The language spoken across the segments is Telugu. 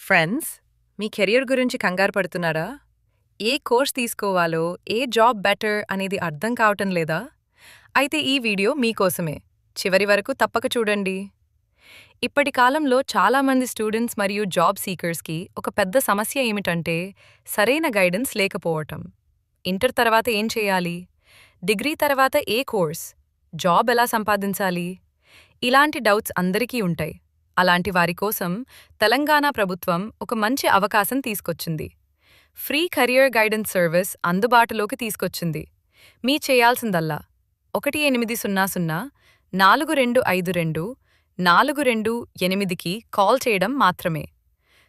ఫ్రెండ్స్, మీ కెరియర్ గురించి కంగారు పడుతున్నారా? ఏ కోర్స్ తీసుకోవాలో, ఏ జాబ్ బెటర్ అనేది అర్థం కావటం లేదా? అయితే ఈ వీడియో మీకోసమే. చివరి వరకు తప్పక చూడండి. ఇప్పటి కాలంలో చాలామంది స్టూడెంట్స్ మరియు జాబ్ సీకర్స్కి ఒక పెద్ద సమస్య ఏమిటంటే సరైన గైడెన్స్ లేకపోవటం. ఇంటర్ తర్వాత ఏం చేయాలి? డిగ్రీ తర్వాత ఏ కోర్స్? జాబ్ ఎలా సంపాదించాలి? ఇలాంటి డౌట్స్ అందరికీ ఉంటాయి. అలాంటి వారి కోసం తెలంగాణ ప్రభుత్వం ఒక మంచి అవకాశం తీసుకొచ్చింది. ఫ్రీ కెరియర్ గైడెన్స్ సర్వీస్ అందుబాటులోకి తీసుకొచ్చింది. మీ చేయాల్సిందల్లా 1800-4252-4228కి కాల్ చేయడం మాత్రమే.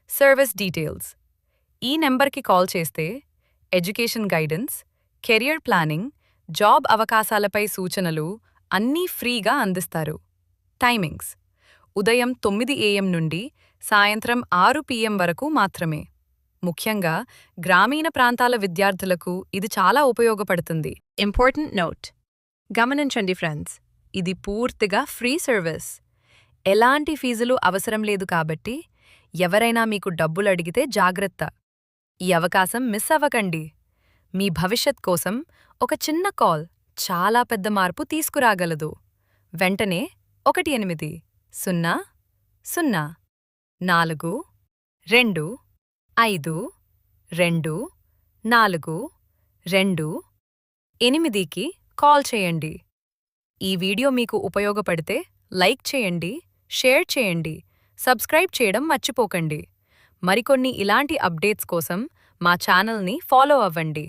సర్వీస్ డీటెయిల్స్: ఈ నెంబర్కి కాల్ చేస్తే education guidance, career planning, job అవకాశాలపై సూచనలు అన్నీ ఫ్రీగా అందిస్తారు. టైమింగ్స్: ఉదయం 9 AM నుండి సాయంత్రం 6 PM వరకు మాత్రమే. ముఖ్యంగా గ్రామీణ ప్రాంతాల విద్యార్థులకు ఇది చాలా ఉపయోగపడుతుంది. ఇంపార్టెంట్ నోట్: గమనించండి ఫ్రెండ్స్, ఇది పూర్తిగా ఫ్రీ సర్వీస్. ఎలాంటి ఫీజులు అవసరం లేదు కాబట్టి ఎవరైనా మీకు డబ్బులు అడిగితే జాగ్రత్త. ఈ అవకాశం మిస్ అవ్వకండి. మీ భవిష్యత్ కోసం ఒక చిన్న కాల్ చాలా పెద్ద మార్పు తీసుకురాగలదు. వెంటనే 1800-4252-4228కి కాల్ చేయండి. ఈ వీడియో మీకు ఉపయోగపడితే లైక్ చేయండి, షేర్ చేయండి, సబ్స్క్రైబ్ చేయడం మర్చిపోకండి. మరికొన్ని ఇలాంటి అప్డేట్స్ కోసం మా ఛానల్ని ఫాలో అవ్వండి.